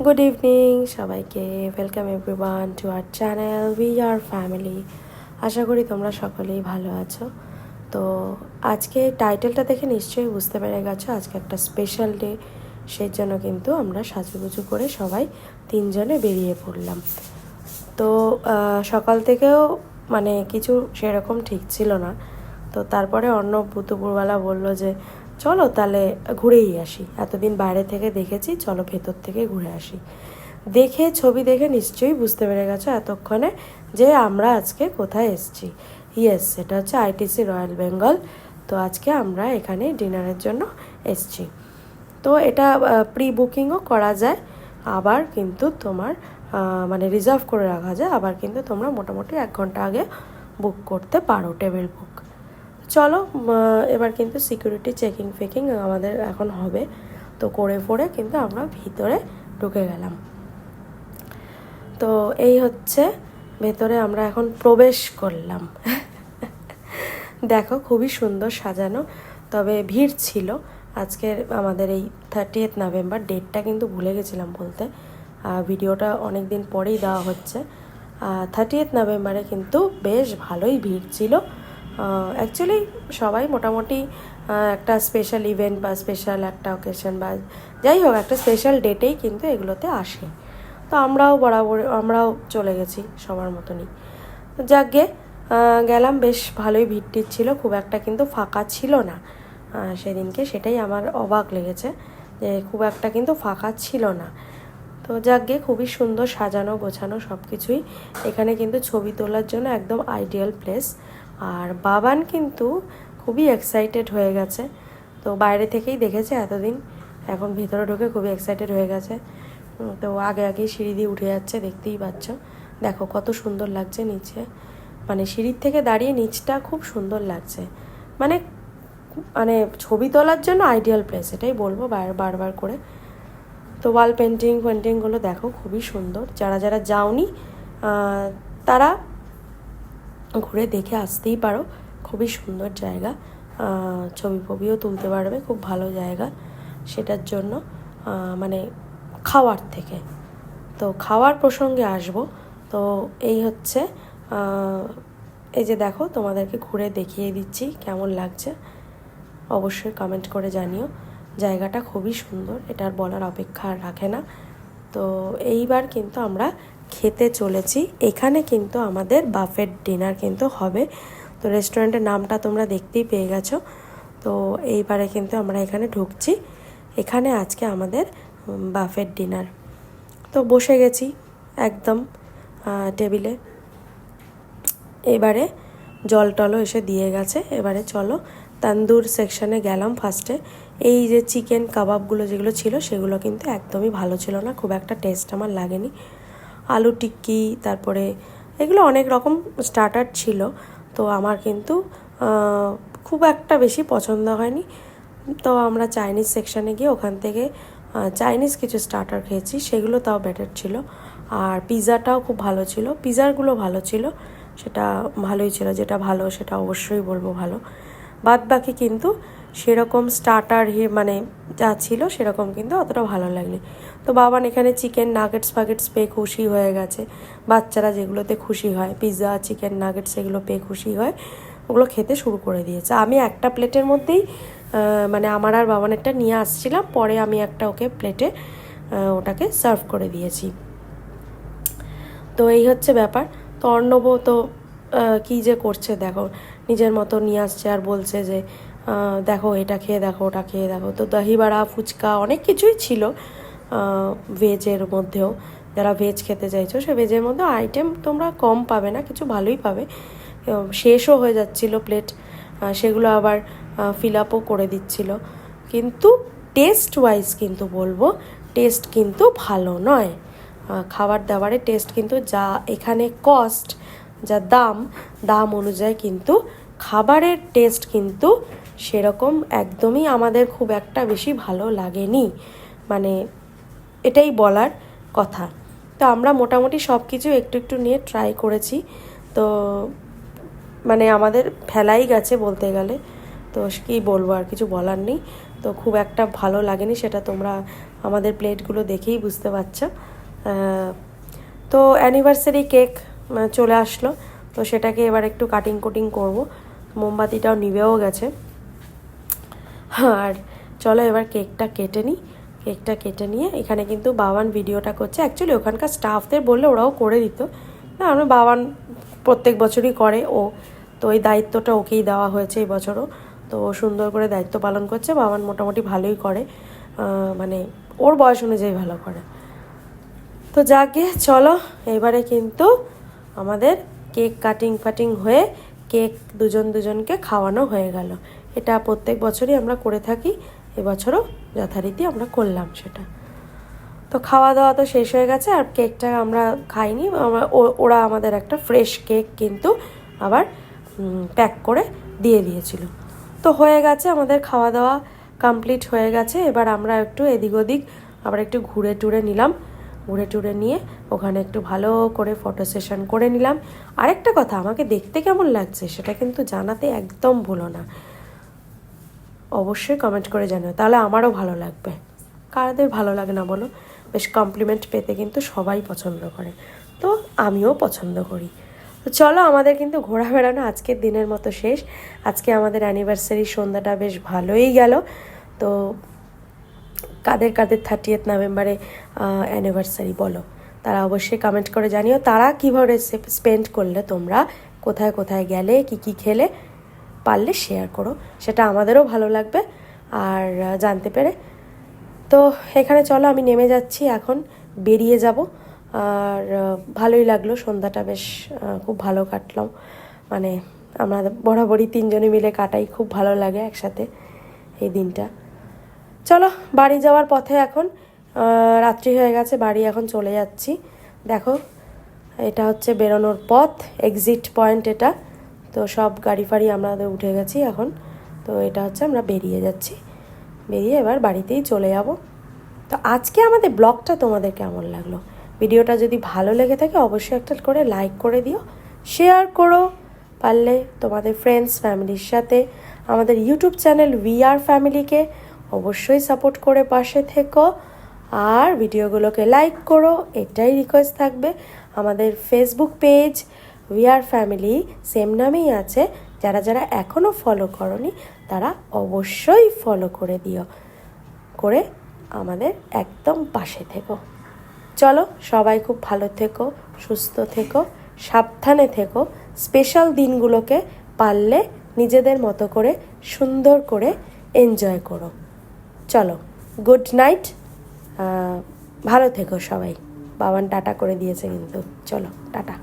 Good evening সবাইকে। Welcome everyone to our channel we are family. আশা করি তোমরা সকলেই ভালো আছো। তো আজকে টাইটেলটা দেখে নিশ্চয়ই বুঝতে পেরে গেছো আজকে একটা স্পেশাল ডে। সেই জন্য কিন্তু আমরা সাজুগুজু করে সবাই তিনজনে বেরিয়ে পড়লাম। তো সকাল থেকেও মানে কিছু সেরকম ঠিক ছিল না। তো তারপরে অর্ণব দুপুরবেলা বললো যে চলো তাহলে ঘুরেই আসি, এতদিন বাইরে থেকে দেখেছি, চলো ভেতর থেকে ঘুরে আসি। দেখে ছবি দেখে নিশ্চয়ই বুঝতে পেরে গেছো এতক্ষণে যে আমরা আজকে কোথায় এসেছি। ইয়েস, এটা হচ্ছে আইটিসি রয়্যাল বেঙ্গল। তো আজকে আমরা এখানে ডিনারের জন্য এসেছি। তো এটা প্রি বুকিংও করা যায়, আবার কিন্তু তোমার মানে রিজার্ভ করে রাখা যায়, আবার কিন্তু তোমরা মোটামুটি 1 ঘন্টা আগে বুক করতে পারো টেবিল বুক। চলো এবার কিন্তু সিকিউরিটি চেকিং ফেকিং আমাদের এখন হবে। তো করে কিন্তু আমরা ভিতরে ঢুকে গেলাম। তো এই হচ্ছে ভেতরে আমরা এখন প্রবেশ করলাম। দেখো খুবই সুন্দর সাজানো, তবে ভিড় ছিল আজকের আমাদের এই 30th নভেম্বর। ডেটটা কিন্তু ভুলে গেছিলাম বলতে, ভিডিওটা অনেক দিন পরেই দেওয়া হচ্ছে। 30th নভেম্বরে কিন্তু বেশ ভালোই ভিড় ছিল। অ্যাকচুয়ালি সবাই মোটামুটি একটা স্পেশাল ইভেন্ট বা স্পেশাল একটা অকেশন বা যাই হোক একটা স্পেশাল ডেটেই কিন্তু এগুলোতে আসে। তো আমরাও চলে গেছি সবার মতনই। যাকগে গেলাম, বেশ ভালোই ভিড় ছিল, খুব একটা কিন্তু ফাঁকা ছিল না সেদিনকে। সেটাই আমার অবাক লেগেছে যে খুব একটা কিন্তু ফাঁকা ছিল না। তো যাকগে খুবই সুন্দর সাজানো গোছানো সব কিছুই। এখানে কিন্তু ছবি তোলার জন্য একদম আইডিয়াল প্লেস। আর বাবান কিন্তু খুবই এক্সাইটেড হয়ে গেছে। তো বাইরে থেকেই দেখেছে এতদিন, এখন ভিতরে ঢুকে খুবই এক্সাইটেড হয়ে গেছে। তো আগেই সিঁড়ি দিয়ে উঠে যাচ্ছে, দেখতেই পাচ্ছ। দেখো কত সুন্দর লাগছে নিচে, মানে সিঁড়ির থেকে দাঁড়িয়ে নিচটা খুব সুন্দর লাগছে। মানে মানে ছবি তোলার জন্য আইডিয়াল প্লেস, এটাই বলবো বারবার করে। তো ওয়াল পেন্টিংগুলো দেখো খুবই সুন্দর। যারা যাওনি তারা ঘুরে দেখে আসতেই পারো, খুবই সুন্দর জায়গা। ছবিও তুলতে পারবে, খুব ভালো জায়গা সেটার জন্য। মানে খাওয়ার থেকে, তো খাওয়ার প্রসঙ্গে আসবো। তো এই হচ্ছে এই যে দেখো, তোমাদেরকে ঘুরে দেখিয়ে দিচ্ছি কেমন লাগছে, অবশ্যই কমেন্ট করে জানিও। জায়গাটা খুবই সুন্দর, এটার বলার অপেক্ষা রাখে না। তো এইবার কিন্তু আমরা খেতে চলেছি। এখানে কিন্তু আমাদের বাফেট ডিনার কিন্তু হবে। তো রেস্টুরেন্টের নামটা তোমরা দেখতেই পেয়ে গেছো। তো এইবারে কিন্তু আমরা এখানে ঢুকছি। এখানে আজকে আমাদের বাফেট ডিনার। তো বসে গেছি একদম টেবিলে। এবারে জল টলও এসে দিয়ে গেছে। এবারে চলো তান্দুর সেকশানে গেলাম ফার্স্টে। এই যে চিকেন কাবাবগুলো যেগুলো ছিল সেগুলো কিন্তু একদমই ভালো ছিল না, খুব একটা টেস্ট আমার লাগেনি। আলু টিক্কি, তারপরে এগুলো অনেক রকম স্টার্টার ছিল, তো আমার কিন্তু খুব একটা বেশি পছন্দ হয়নি। তো আমরা চাইনিজ সেকশানে গিয়ে ওখান থেকে চাইনিজ কিছু স্টার্টার খেয়েছি, সেগুলো তাও বেটার ছিল। আর পিৎজাটাও খুব ভালো ছিল, পিৎজাগুলো ভালো ছিল, সেটা ভালোই ছিল। যেটা ভালো সেটা অবশ্যই বলবো ভালো। বাদ বাকি কিন্তু সেরকম স্টার্টার মানে যা ছিল সেরকম কিন্তু অতটা ভালো লাগেনি। তো বাবান এখানে চিকেন নাগেটস পেয়ে খুশি হয়ে গেছে। বাচ্চারা যেগুলোতে খুশি হয়, পিৎজা চিকেন নাগেটস এগুলো পেয়ে খুশি হয়, ওগুলো খেতে শুরু করে দিয়েছে। আমি একটা প্লেটের মধ্যেই মানে আমার আর বাবানেরটা নিয়ে আসছিলাম, পরে আমি একটা ওকে প্লেটে ওটাকে সার্ভ করে দিয়েছি। তো এই হচ্ছে ব্যাপার। তো অর্ণব তো কী যে করছে দেখো, নিজের মতো নিয়ে আসছে আর বলছে যে দেখো এটা খেয়ে দেখো ওটা খেয়ে দেখো। তো দহিবড়া ফুচকা অনেক কিছুই ছিল ভেজের মধ্যেও। যারা ভেজ খেতে চাইছো সে ভেজের মধ্যেও আইটেম তোমরা কম পাবে না, কিছু ভালোই পাবে। শেষও হয়ে যাচ্ছিলো প্লেট, সেগুলো আবার ফিল আপও করে দিচ্ছিল। কিন্তু টেস্ট ওয়াইজ কিন্তু বলবো টেস্ট কিন্তু ভালো নয়। খাবার দাবারের টেস্ট কিন্তু যা এখানে কস্ট, যা দাম অনুযায়ী কিন্তু খাবারের টেস্ট কিন্তু সেরকম একদমই আমাদের খুব একটা বেশি ভালো লাগেনি, মানে এটাই বলার কথা। তো আমরা মোটামুটি সব কিছু একটু নিয়ে ট্রাই করেছি। তো মানে আমাদের ফেলাই গেছে বলতে গেলে, তো কী বলবো, আর কিছু বলার নেই। তো খুব একটা ভালো লাগেনি, সেটা তোমরা আমাদের প্লেটগুলো দেখেই বুঝতে পারছো। তো অ্যানিভার্সারি কেক চলে আসলো, তো সেটাকে এবার একটু কাটিং কুটিং করবো। মোমবাতিটাও নিভেও গেছে। আর চলো এবার কেকটা কেটে নিই। কেকটা কেটে নিয়ে এখানে কিন্তু বাবান ভিডিওটা করছে। অ্যাকচুয়ালি ওখানকার স্টাফদের বললে ওরাও করে দিত, না আমরা বাবান প্রত্যেক বছরই করে ও, তো এই দায়িত্বটা ওকেই দেওয়া হয়েছে এই বছরও। তো সুন্দর করে দায়িত্ব পালন করছে। বাবান মোটামুটি ভালোই করে, মানে ওর বয়স অনুযায়ী ভালো করে। তো যাকে চলো এবারে কিন্তু আমাদের কেক কাটিং ফাটিং হয়ে কেক দুজনকে খাওয়ানো হয়ে গেল। এটা প্রত্যেক বছরই আমরা করে থাকি, এবছরও যথারীতি আমরা করলাম সেটা। তো খাওয়া দাওয়া তো শেষ হয়ে গেছে, আর কেকটা আমরা খাইনি। ওরা আমাদের একটা ফ্রেশ কেক কিন্তু আবার প্যাক করে দিয়ে দিয়েছিল। তো হয়ে গেছে আমাদের খাওয়া দাওয়া কমপ্লিট হয়ে গেছে। এবার আমরা একটু এদিক ওদিক আবার একটু ঘুরে টুরে নিলাম। ঘুরে টুরে নিয়ে ওখানে একটু ভালো করে ফটো সেশন করে নিলাম। আরেকটা কথা, আমাকে দেখতে কেমন লাগছে সেটা কিন্তু জানাতে একদম ভুলো না, অবশ্যই কমেন্ট করে জানাও, তাহলে আমারও ভালো লাগবে। কাদের ভালো লাগে না বলো? বেশ কমপ্লিমেন্ট পেতে কিন্তু সবাই পছন্দ করে, তো আমিও পছন্দ করি। তো চলো আমাদের কিন্তু ঘোরা বেড়ানো আজকের দিনের মতো শেষ। আজকে আমাদের অ্যানিভার্সারি সন্ধ্যাটা বেশ ভালোই গেল। তো কাদের 30th নভেম্বরে অ্যানিভার্সারি বলো, তারা অবশ্যই কমেন্ট করে জানিও তারা কীভাবে স্পেন্ড করলে, তোমরা কোথায় কোথায় গেলে, কি খেলে, পারলে শেয়ার করো, সেটা আমাদেরও ভালো লাগবে আর জানতে পেরে। তো এখানে চলো আমি নেমে যাচ্ছি, এখন বেরিয়ে যাব। আর ভালোই লাগলো, সন্ধ্যাটা বেশ খুব ভালো কাটলাম। মানে আমরা বরাবরই 3জনে মিলে কাটাই, খুব ভালো লাগে একসাথে এই দিনটা। চলো বাড়ি যাওয়ার পথে, এখন রাত্রি হয়ে গেছে, বাড়ি এখন চলে যাচ্ছি। দেখো এটা হচ্ছে বেরোনোর পথ, এক্সিট পয়েন্ট এটা। তো সব গাড়ি ফাড়ি আমাদের উঠে গেছি এখন। তো এটা হচ্ছে আমরা বেরিয়ে যাচ্ছি, বেরিয়ে এবার বাড়িতেই চলে যাব। তো আজকে আমাদের ব্লগটা তোমাদের কেমন লাগলো? ভিডিওটা যদি ভালো লেগে থাকে অবশ্যই একটা করে লাইক করে দিও, শেয়ার করো পারলে তোমাদের ফ্রেন্ডস ফ্যামিলির সাথে। আমাদের ইউটিউব চ্যানেল VR ফ্যামিলিকে অবশ্যই সাপোর্ট করে পাশে থেকো, আর ভিডিওগুলোকে লাইক করো, এটাই রিকোয়েস্ট থাকবে। আমাদের Facebook page VR family same নামেই আছে, যারা যারা এখনও ফলো করনি তারা অবশ্যই ফলো করে দিও, করে আমাদের একদম পাশে থেকো। চলো সবাই খুব ভালো থেকো, সুস্থ থেকো, সাবধানে থেকো। স্পেশাল দিনগুলোকে পারলে নিজেদের মতো করে সুন্দর করে এনজয় করো। চলো গুড নাইট, ভালো থেকো সবাই। বাবান টাটা করে দিয়েছে কিন্তু, চলো টাটা।